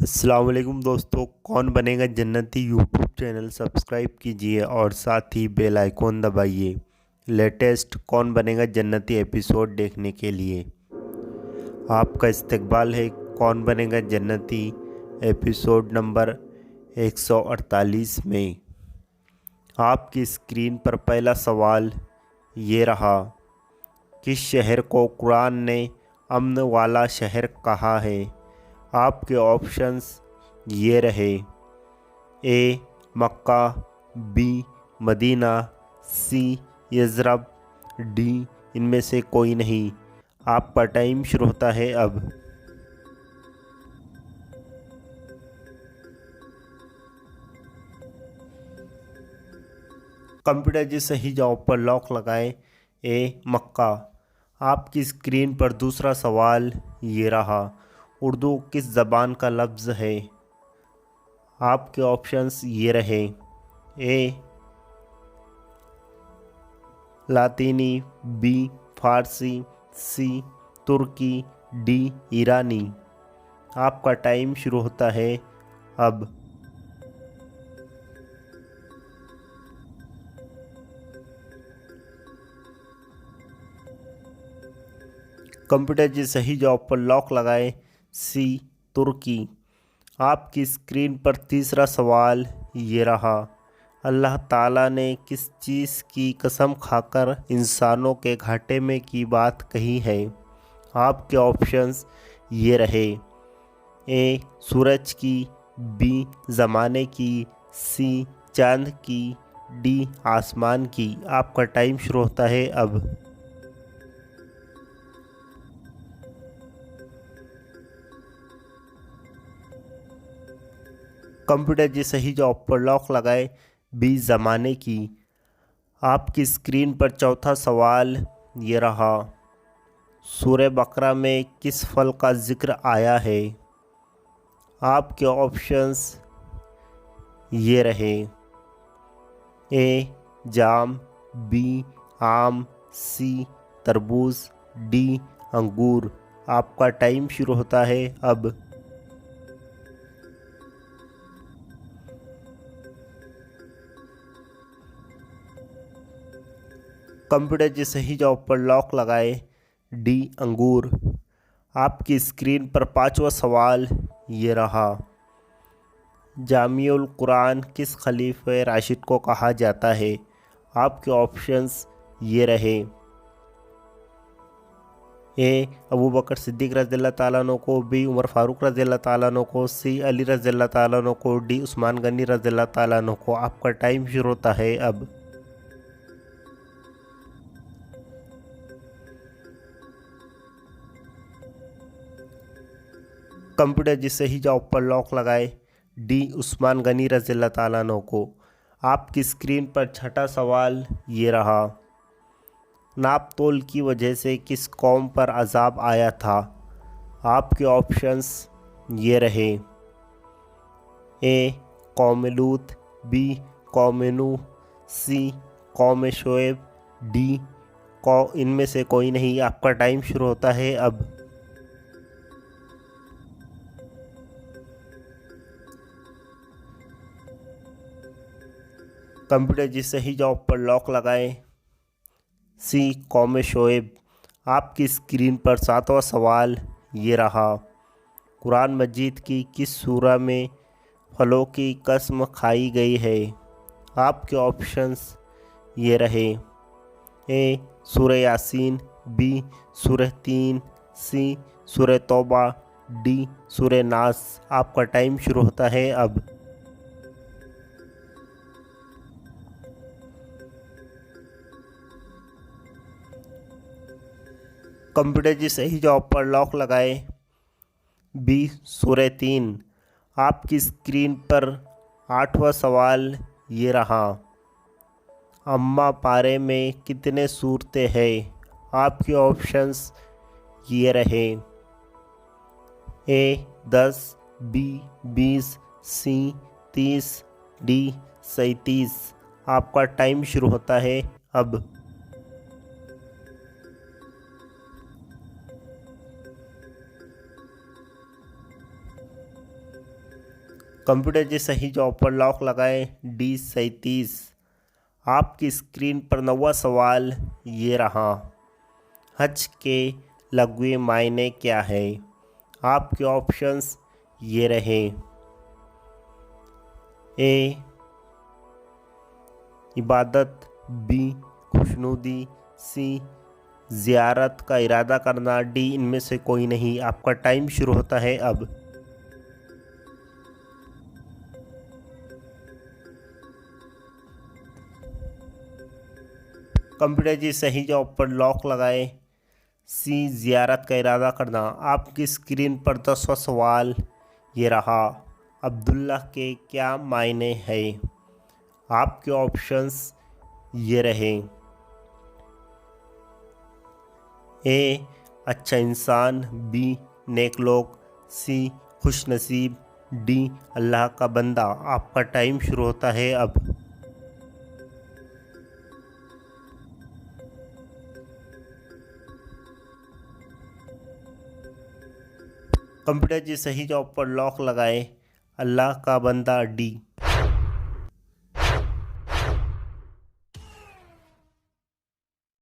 अस्सलाम वालेकुम दोस्तों, कौन बनेगा जन्नती यूट्यूब चैनल सब्सक्राइब कीजिए और साथ ही बेल आइकॉन दबाइए लेटेस्ट कौन बनेगा जन्नती एपिसोड देखने के लिए। आपका इस्तकबाल है कौन बनेगा जन्नती एपिसोड नंबर 148 में। आपकी स्क्रीन पर पहला सवाल ये रहा, किस शहर को कुरान ने अमन वाला शहर कहा है। आपके ऑप्शंस ये रहे, ए मक्का, बी मदीना, सी यज़रब, डी इनमें से कोई नहीं। आपका टाइम शुरू होता है अब। कंप्यूटर जी सही जवाब पर लॉक लगाएं, ए मक्का। आपकी स्क्रीन पर दूसरा सवाल ये रहा, उर्दू किस ज़बान का लफ्ज़ है। आपके ऑप्शंस ये रहे, ए लातीनी, बी फारसी, सी तुर्की, डी ईरानी। आपका टाइम शुरू होता है अब। कंप्यूटर जी सही जवाब पर लॉक लगाएं, सी तुर्की। आपकी स्क्रीन पर तीसरा सवाल ये रहा, अल्लाह ताला ने किस चीज़ की कसम खाकर इंसानों के घाटे में की बात कही है। आपके ऑप्शंस ये रहे, ए सूरज की, बी ज़माने की, सी चांद की, डी आसमान की। आपका टाइम शुरू होता है अब। कंप्यूटर जी सही जवाब पर लॉक लगाए, बी ज़माने की। आपकी स्क्रीन पर चौथा सवाल ये रहा, सूरह बकरा में किस फल का जिक्र आया है। आपके ऑप्शंस ये रहे, ए जाम, बी आम, सी तरबूज, डी अंगूर। आपका टाइम शुरू होता है अब। कंप्यूटर जी सही जवाब पर लॉक लगाए, डी अंगूर। आपकी स्क्रीन पर पांचवा सवाल ये रहा, जामिउल कुरान किस खलीफे राशिद को कहा जाता है। आपके ऑप्शंस ये रहे, ए अबू बकर सिद्दीक़ रज़ियल्लाहु ताला अन्हु को, बी उमर फ़ारूक रज़ियल्लाहु ताला अन्हु को, सी अली रज़ियल्लाहु ताला अन्हु को, डी उस्मान गनी रज़ियल्लाहु ताला अन्हु को। आपका टाइम शुरू होता है अब। कंप्यूटर जी सही जवाब पर लॉक लगाए, डी उस्मान गनी रज़ियल्लाहु ताला अन्हु को। आपकी स्क्रीन पर छठा सवाल ये रहा, नाप तोल की वजह से किस कौम पर अज़ाब आया था। आपके ऑप्शंस ये रहे, ए कौम लूत, बी कौम नूह, सी कौम शोएब, डी इनमें से कोई नहीं। आपका टाइम शुरू होता है अब। कंप्यूटर जी सही जवाब पर लॉक लगाएं, सी कौम शोएब। आपकी स्क्रीन पर सातवां सवाल ये रहा, कुरान मजीद की किस सूरा में फलों की कसम खाई गई है। आपके ऑप्शंस ये रहे, ए सूरह यासीन, बी सूरह तीन, सी सूरह तौबा, डी सूरह नास। आपका टाइम शुरू होता है अब। कंप्यूटर जी सही जवाब पर लॉक लगाए, बी सूरह तीन। आपकी स्क्रीन पर आठवां सवाल ये रहा, अम्मा पारे में कितने सूरतें हैं। आपके ऑप्शंस ये रहे, ए 10, बी 20, सी 30, डी 37। आपका टाइम शुरू होता है अब। कंप्यूटर जी सही जवाब पर लॉक लगाएं। डी 37। आपकी स्क्रीन पर 9वां सवाल ये रहा। हज के लघुए मायने क्या है? आपके ऑप्शंस ये रहे। ए इबादत, बी खुशनुदी, सी ज़ियारत का इरादा करना, डी इनमें से कोई नहीं। आपका टाइम शुरू होता है अब। कंप्यूटर जी सही जवाब पर लॉक लगाए। सी ज़ियारत का इरादा करना। आपकी स्क्रीन पर 10वां सवाल ये रहा। अब्दुल्ला के क्या मायने हैं? आपके ऑप्शंस ये रहे। ए अच्छा इंसान, बी नेक लोग, सी खुश नसीब, डी अल्लाह का बंदा। आपका टाइम शुरू होता है अब। कंप्यूटर जी सही जवाब पर लॉक लगाए। अल्लाह का बंदा, डी।